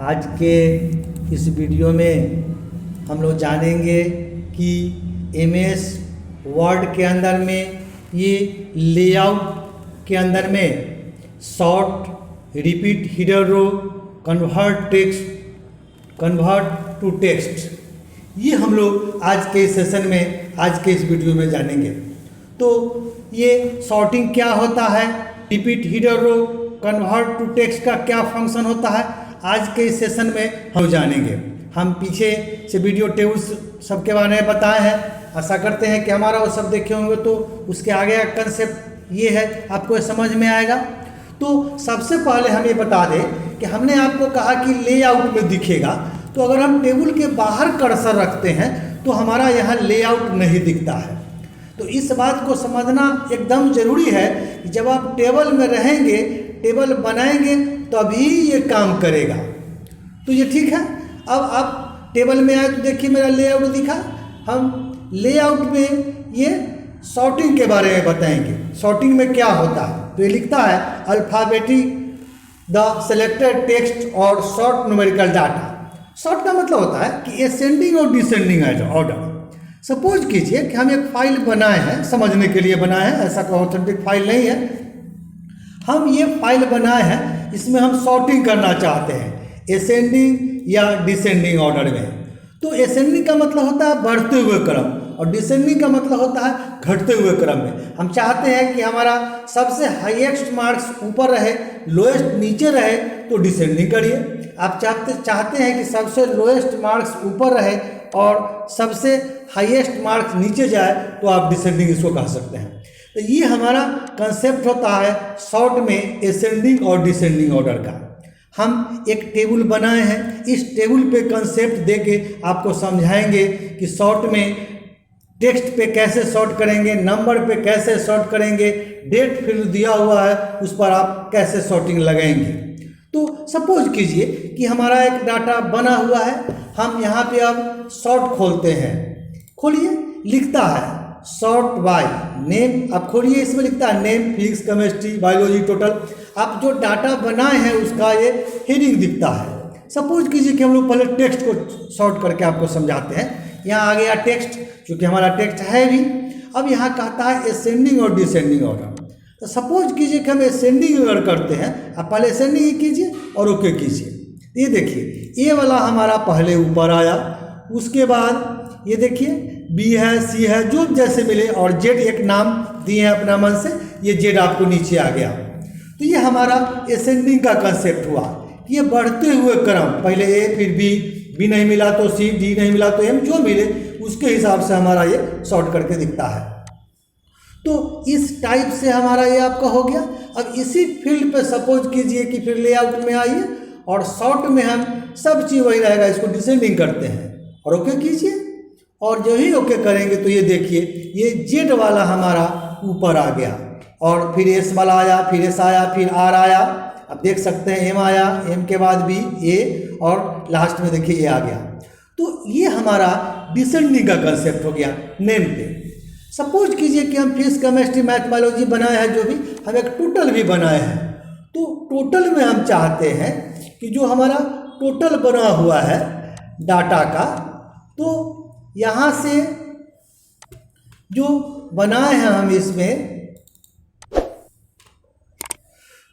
आज के इस वीडियो में हम लोग जानेंगे कि एमएस वर्ड के अंदर में ये लेआउट के अंदर में sort, repeat, header row, convert to text, ये हम लोग आज के सेशन में, आज के इस वीडियो में जानेंगे। तो ये सॉर्टिंग क्या होता है, repeat, header row, convert to text का क्या फंक्शन होता है, आज के इस सेशन में हम जानेंगे। हम पीछे से वीडियो टेबल्स सबके बारे में बताए हैं, आशा करते हैं कि हमारा वो सब देखे होंगे, तो उसके आगे का कंसेप्ट ये है, आपको समझ में आएगा। तो सबसे पहले हम ये बता दें कि हमने आपको कहा कि लेआउट में दिखेगा, तो अगर हम टेबल के बाहर कर्सर रखते हैं तो हमारा यहाँ लेआउट नहीं दिखता है। तो इस बात को समझना एकदम ज़रूरी है कि जब आप टेबल में रहेंगे, टेबल बनाएंगे, तभी ये काम करेगा। तो ये ठीक है। अब आप टेबल में आए तो देखिए मेरा लेआउट दिखा। हम लेआउट में ये सॉर्टिंग के बारे में बताएंगे, सॉर्टिंग में क्या होता है। तो ये लिखता है अल्फ़ाबेटिक द सेलेक्टेड टेक्स्ट और शॉर्ट न्यूमेरिकल डाटा। शॉर्ट का मतलब होता है कि असेंडिंग और डिसेंडिंग ऑर्डर। सपोज कीजिए कि हम एक फाइल बनाए हैं, समझने के लिए बनाए हैं, ऐसा कोई ऑथेंटिक फाइल नहीं है। हम ये फाइल बनाए हैं, इसमें हम सॉर्टिंग करना चाहते हैं असेंडिंग या डिसेंडिंग ऑर्डर में। तो असेंडिंग का मतलब होता है बढ़ते हुए क्रम और डिसेंडिंग का मतलब होता है घटते हुए क्रम में। हम चाहते हैं कि हमारा सबसे हाईएस्ट मार्क्स ऊपर रहे, लोएस्ट नीचे रहे, तो डिसेंडिंग करिए। आप चाहते हैं कि सबसे लोएस्ट मार्क्स ऊपर रहे और सबसे हाईएस्ट मार्क्स नीचे जाए, तो आप डिसेंडिंग इसको कह सकते हैं। तो ये हमारा कंसेप्ट होता है शॉर्ट में असेंडिंग और डिसेंडिंग ऑर्डर का। हम एक टेबल बनाए हैं, इस टेबल पे कंसेप्ट देके आपको समझाएंगे कि शॉर्ट में टेक्स्ट पे कैसे शॉर्ट करेंगे, नंबर पे कैसे शॉर्ट करेंगे, डेट फील्ड दिया हुआ है उस पर आप कैसे शॉर्टिंग लगाएंगे। तो सपोज कीजिए कि हमारा एक डाटा बना हुआ है, हम यहाँ पे अब शॉर्ट खोलते हैं। खोलिए, लिखता है शॉर्ट बाय नेम। आप खोलिए, इसमें लिखता है name, physics, chemistry, biology, total. आप जो डाटा बनाए हैं उसका ये हेडिंग दिखता है। सपोज कीजिए कि हम लोग पहले टेक्स्ट को शॉर्ट करके आपको समझाते हैं। यहाँ आ गया टेक्स्ट, क्योंकि हमारा टेक्स्ट है भी। अब यहाँ कहता है असेंडिंग और डिसेंडिंग ऑर्डर। तो सपोज कीजिए कि हम असेंडिंग ऑर्डर करते हैं, आप पहले असेंडिंग ही कीजिए और ओके कीजिए। ये देखिए, ए वाला हमारा पहले ऊपर आया, उसके बाद ये देखिए बी है, सी है, जो जैसे मिले, और जेड एक नाम दिए हैं अपना मन से, ये जेड आपको नीचे आ गया। तो ये हमारा असेंडिंग का कंसेप्ट हुआ। ये बढ़ते हुए क्रम, पहले ए फिर बी नहीं मिला तो सी, डी नहीं मिला तो एम, जो मिले उसके हिसाब से हमारा ये शॉर्ट करके दिखता है। तो इस टाइप से हमारा ये आपका हो गया। अब इसी फील्ड पे सपोज कीजिए कि फिर लेआउट में आइए और शॉर्ट में हम सब चीज़ वही रहेगा, इसको डिसेंडिंग करते हैं और ओके कीजिए। और जो ही ओके करेंगे तो ये देखिए ये जेड वाला हमारा ऊपर आ गया, और फिर एस वाला आया, फिर एस आया, फिर आर आया। अब देख सकते हैं एम आया, एम के बाद बी, ए, और लास्ट में देखिए ए आ गया। तो ये हमारा डिसेंडिंग का कंसेप्ट हो गया नेम पे। सपोज कीजिए कि हम फिजिक्स, केमिस्ट्री, मैथ, बायोलॉजी बनाए हैं, जो भी हम एक टोटल भी बनाए हैं। तो टोटल में हम चाहते हैं कि जो हमारा टोटल बना हुआ है डाटा का, तो यहाँ से जो बनाए हैं हम इसमें,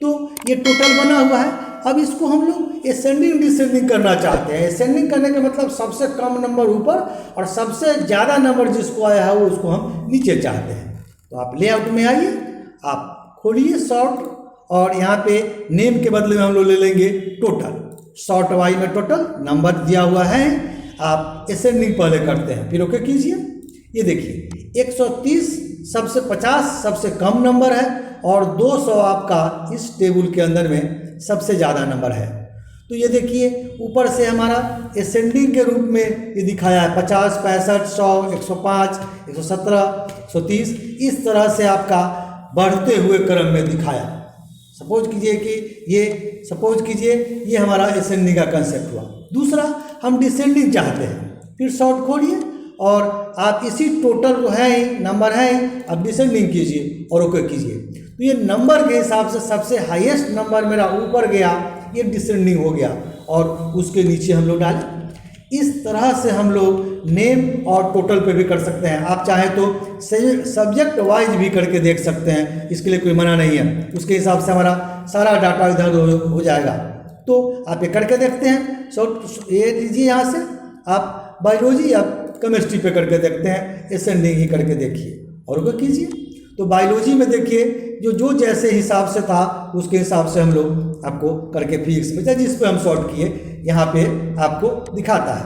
तो ये टोटल बना हुआ है। अब इसको हम लोग असेंडिंग डिसेंडिंग करना चाहते हैं। असेंडिंग करने का मतलब सबसे कम नंबर ऊपर और सबसे ज़्यादा नंबर जिसको आया है वो उसको हम नीचे चाहते हैं। तो आप लेआउट में आइए, आप खोलिए शॉर्ट, और यहाँ पे नेम के बदले में हम लोग ले लेंगे टोटल। शॉर्ट वाई में टोटल नंबर दिया हुआ है, आप असेंडिंग पहले करते हैं, फिर ओके कीजिए। ये देखिए 130 सबसे 50 सबसे कम नंबर है, और 200 आपका इस टेबल के अंदर में सबसे ज़्यादा नंबर है। तो ये देखिए ऊपर से हमारा असेंडिंग के रूप में ये दिखाया है 50, 65, 100, 105, 117, 130, इस तरह से आपका बढ़ते हुए क्रम में दिखाया। सपोज कीजिए ये हमारा असेंडिंग का कंसेप्ट हुआ। दूसरा, हम डिसेंडिंग चाहते हैं, फिर शॉर्ट खोलिए और आप इसी टोटल को है ही, नंबर है ही, आप डिसेंडिंग कीजिए और ओके कीजिए। तो ये नंबर के हिसाब से सबसे हाईएस्ट नंबर मेरा ऊपर गया, ये डिसेंडिंग हो गया, और उसके नीचे हम लोग डालें। इस तरह से हम लोग नेम और टोटल पे भी कर सकते हैं। आप चाहें तो सब्जेक्ट वाइज भी करके देख सकते हैं, इसके लिए कोई मना नहीं है। उसके हिसाब से हमारा सारा डाटा इधर हो जाएगा। तो आप ये करके देखते हैं। ये लीजिए, यहाँ से आप बायोलॉजी या केमिस्ट्री पे करके देखते हैं, असेंडिंग ही करके देखिए और वो कीजिए। तो बायोलॉजी में देखिए जो जैसे हिसाब से था उसके हिसाब से हम लोग आपको करके फिजिक्स में जिस पे हम सॉर्ट किए यहाँ पे आपको दिखाता है।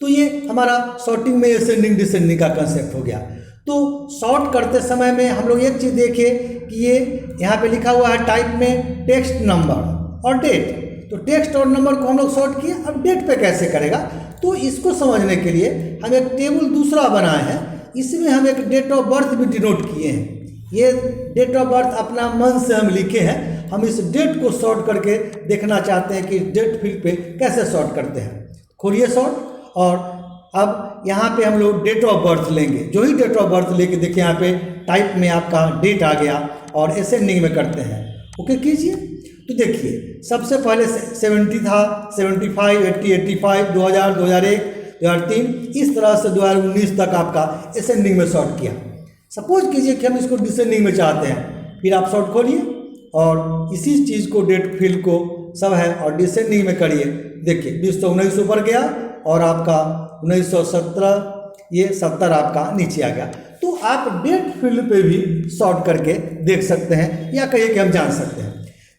तो ये हमारा सॉर्टिंग में असेंडिंग डिसेंडिंग का कंसेप्ट हो गया। तो सॉर्ट करते समय में हम लोग एक चीज़ देखिए कि ये यहाँ पे लिखा हुआ है टाइप में टेक्स्ट, नंबर और डेट। तो टेक्स्ट और नंबर को हम लोग सॉर्ट किए, अब डेट पे कैसे करेगा? तो इसको समझने के लिए हम एक टेबल दूसरा बनाए हैं, इसमें हम एक डेट ऑफ बर्थ भी डिनोट किए हैं। ये डेट ऑफ बर्थ अपना मन से हम लिखे हैं। हम इस डेट को सॉर्ट करके देखना चाहते हैं कि डेट फील्ड पे कैसे सॉर्ट करते हैं। खोलिए सॉर्ट, और अब यहाँ पे हम लोग डेट ऑफ बर्थ लेंगे। जो ही डेट ऑफ बर्थ लेके देखिए यहाँ पे टाइप में आपका डेट आ गया और असेंडिंग में करते हैं। ओके कीजिए। तो देखिए सबसे पहले 70 था, 75, 80, 85, 2000, 2001, 2003, इस तरह से 2019 तक आपका असेंडिंग में सॉर्ट किया। सपोज कीजिए कि हम इसको डिसेंडिंग में चाहते हैं, फिर आप सॉर्ट खोलिए और इसी चीज़ को डेट फील्ड को सब है और डिसेंडिंग में करिए। देखिए 20 तो 19 ऊपर गया और आपका 1917 ये 70 आपका नीचे आ गया। तो आप डेट फील्ड पे भी सॉर्ट करके देख सकते हैं या कहिए कि हम जान सकते हैं।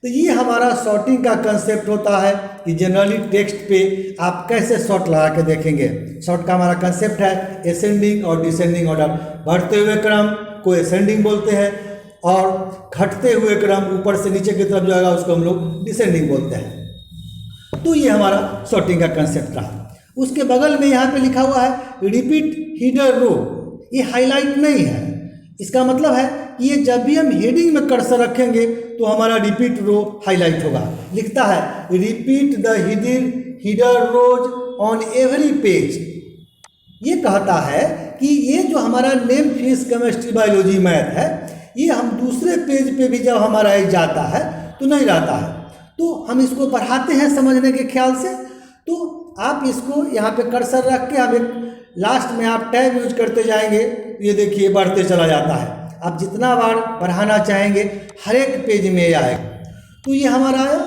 तो ये हमारा सॉर्टिंग का कंसेप्ट होता है कि जनरली टेक्स्ट पे आप कैसे सॉर्ट लगा के देखेंगे। सॉर्ट का हमारा कंसेप्ट है असेंडिंग और डिसेंडिंग ऑर्डर। बढ़ते हुए क्रम को असेंडिंग बोलते हैं और घटते हुए क्रम ऊपर से नीचे की तरफ जाएगा उसको हम लोग डिसेंडिंग बोलते हैं। तो ये हमारा सॉर्टिंग का कंसेप्ट रहा। उसके बगल में यहाँ पे लिखा हुआ है रिपीट हीडर रो। ये हाईलाइट नहीं है, इसका मतलब है कि ये जब भी हम हेडिंग में कर्सर रखेंगे तो हमारा रिपीट रो हाईलाइट होगा। लिखता है repeat the header rows on every page. ये कहता है कि ये जो हमारा name, physics, chemistry, biology, math है, ये हम दूसरे पेज पे भी जब हमारा एक जाता है तो नहीं रहता है। तो हम इसको बढ़ाते हैं समझने के ख्याल से। तो आप इसको यहाँ पे कर्सर रख के हम एक लास्ट में आप टैब यूज करते जाएंगे, ये देखिए बढ़ते चला जाता है। आप जितना बार बढ़ाना चाहेंगे हर एक पेज में आएगा। तो ये हमारा आया।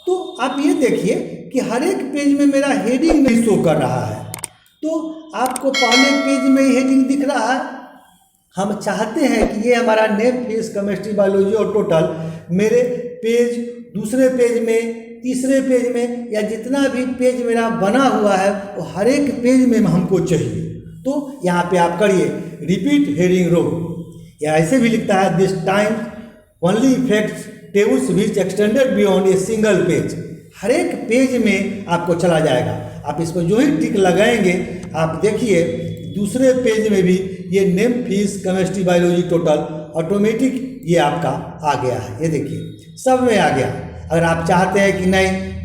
तो आप ये देखिए कि हर एक पेज में मेरा हेडिंग नहीं शो कर रहा है। तो आपको पहले पेज में ही हेडिंग दिख रहा है। हम चाहते हैं कि ये हमारा नेम, फिजिक्स, केमिस्ट्री, बायोलॉजी और टोटल मेरे पेज दूसरे पेज में, तीसरे पेज में या जितना भी पेज मेरा बना हुआ है वो हर एक पेज में हमको चाहिए। तो यहाँ पे आप करिए रिपीट हेडिंग रो, या ऐसे भी लिखता है this time only effects tables which extended beyond a single page. हर एक पेज में आपको चला जाएगा। आप इस पर जो ही टिक लगाएंगे आप देखिए दूसरे पेज में भी ये name, physics, chemistry, biology, total automatic ये आपका आ गया है। ये देखिए सब में आ गया। अगर आप चाहते हैं कि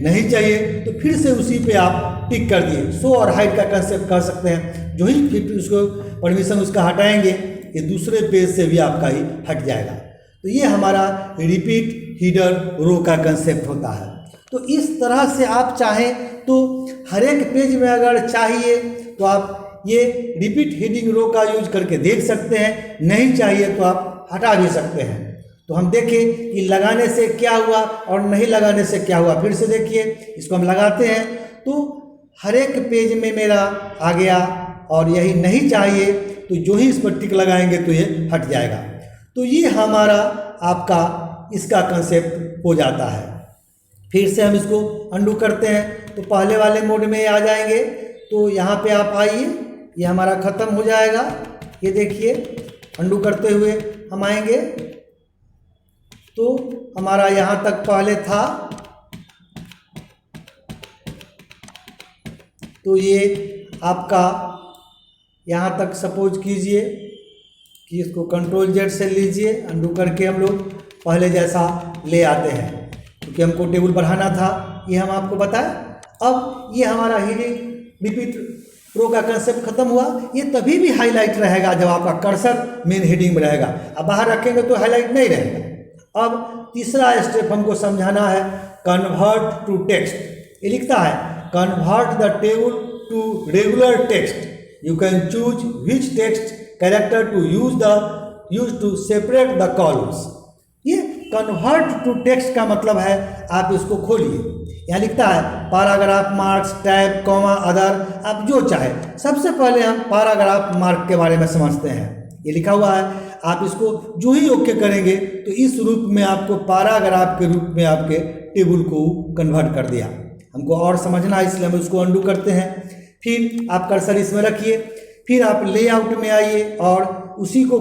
नहीं चाहिए तो फिर से उसी पे आप टिक कर दिए। शो और हाइड का कंसेप्ट कर सकते हैं। जो ही फिर उसको परमिशन उसका हटाएंगे ये दूसरे पेज से भी आपका ही हट जाएगा। तो ये हमारा रिपीट हीडर रो का कंसेप्ट होता है। तो इस तरह से आप चाहें तो हर एक पेज में अगर चाहिए तो आप ये रिपीट हेडिंग रो का यूज करके देख सकते हैं, नहीं चाहिए तो आप हटा भी सकते हैं। तो हम देखें कि लगाने से क्या हुआ और नहीं लगाने से क्या हुआ। फिर से देखिए इसको हम लगाते हैं तो हर एक पेज में मेरा आ गया और यही नहीं चाहिए तो जो ही इस पर टिक लगाएंगे तो ये हट जाएगा। तो ये हमारा आपका इसका कंसेप्ट हो जाता है। फिर से हम इसको अंडू करते हैं तो पहले वाले मोड में आ जाएंगे। तो यहाँ पे आप आइए, ये हमारा ख़त्म हो जाएगा। ये देखिए अंडू करते हुए हम आएंगे तो हमारा यहाँ तक पहले था। तो ये आपका यहाँ तक सपोज कीजिए कि इसको कंट्रोल जेड से लीजिए, अंडू करके हम लोग पहले जैसा ले आते हैं क्योंकि हमको टेबल बढ़ाना था, ये हम आपको बताएं। अब ये हमारा हेडिंग रिपीट रो का कंसेप्ट खत्म हुआ। ये तभी भी हाईलाइट रहेगा जब आपका कर्सर मेन हेडिंग में रहेगा। अब बाहर रखेंगे तो हाईलाइट नहीं रहेगा। अब तीसरा स्टेप हमको समझाना है कन्वर्ट टू टेक्स्ट। ये लिखता है convert the table to regular text, you can choose which text character to use to separate the columns. ये कन्वर्ट टू टेक्स्ट का मतलब है आप इसको खोलिए, यहाँ लिखता है paragraph marks, tab, comma, other, आप जो चाहे। सबसे पहले हम पैराग्राफ मार्क के बारे में समझते हैं। ये लिखा हुआ है, आप इसको जो ही ओके करेंगे तो इस रूप में आपको पैराग्राफ के रूप में आपके टेबल को खोल कर दिया। हमको और समझना है इसलिए हम उसको अंडू करते हैं। फिर आप कर्सर इसमें रखिए, फिर आप लेआउट में आइए और उसी को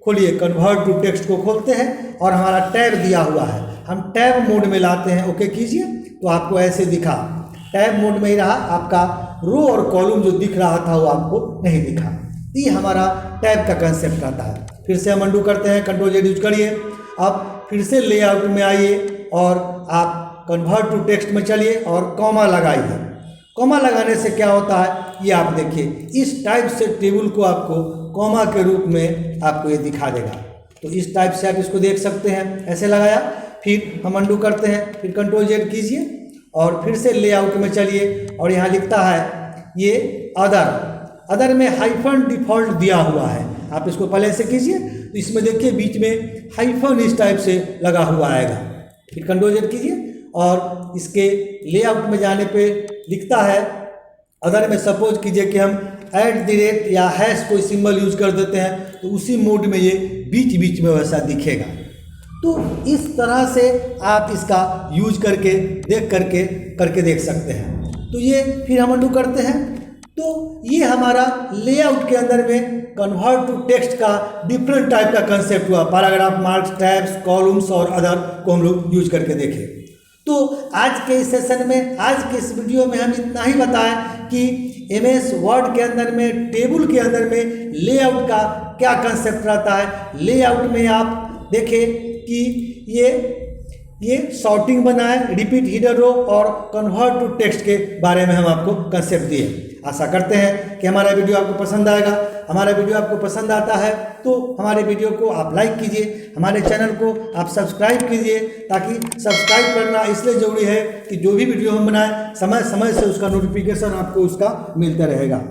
खोलिए, कन्वर्ट टू टेक्स्ट को खोलते हैं और हमारा टैब दिया हुआ है, हम टैब मोड में लाते हैं। ओके कीजिए तो आपको ऐसे दिखा, टैब मोड में ही रहा, आपका रो और कॉलम जो दिख रहा था वो आपको नहीं दिखा। ये हमारा टैब का कंसेप्ट आता है। फिर से हम अंडू करते हैं, कंट्रोल जेड यूज करिए। अब फिर से लेआउट में आइए और आप कन्वर्ट टू टेक्स्ट में चलिए और कॉमा लगाइए। कॉमा लगाने से क्या होता है ये आप देखिए, इस टाइप से टेबल को आपको कॉमा के रूप में आपको ये दिखा देगा। तो इस टाइप से आप इसको देख सकते हैं, ऐसे लगाया। फिर हम अंडू करते हैं, फिर कंट्रोल जेड कीजिए और फिर से लेआउट में चलिए और यहाँ लिखता है ये अदर में हाइफन डिफॉल्ट दिया हुआ है, आप इसको पहले से कीजिए तो इसमें देखिए बीच में हाइफन इस टाइप से लगा हुआ आएगा। फिर कंट्रोल जेड कीजिए और इसके लेआउट में जाने पे लिखता है अदर में सपोज कीजिए कि हम @ या हैश कोई सिंबल यूज कर देते हैं तो उसी मोड में ये बीच बीच में वैसा दिखेगा। तो इस तरह से आप इसका यूज करके देख सकते हैं। तो ये फिर हम अंडू करते हैं। तो ये हमारा लेआउट के अंदर में कन्वर्ट टू टेक्स्ट का डिफरेंट टाइप का कंसेप्ट हुआ। पैराग्राफ मार्क्स, टैब्स, कॉलम्स और अदर को हम लोग यूज करके देखें। तो आज के इस सेशन में, आज के इस वीडियो में हम इतना ही बताएं कि MS वर्ड के अंदर में, टेबल के अंदर में लेआउट का क्या कंसेप्ट रहता है। लेआउट में आप देखें कि ये सॉर्टिंग बनाए, रिपीट हिडन रो और कन्वर्ट टू टेक्स्ट के बारे में हम आपको कंसेप्ट दिए। आशा करते हैं कि हमारा वीडियो आपको पसंद आएगा। हमारा वीडियो आपको पसंद आता है तो हमारे वीडियो को आप लाइक कीजिए, हमारे चैनल को आप सब्सक्राइब कीजिए, ताकि सब्सक्राइब करना इसलिए ज़रूरी है कि जो भी वीडियो हम बनाएं समय समय से उसका नोटिफिकेशन आपको उसका मिलता रहेगा।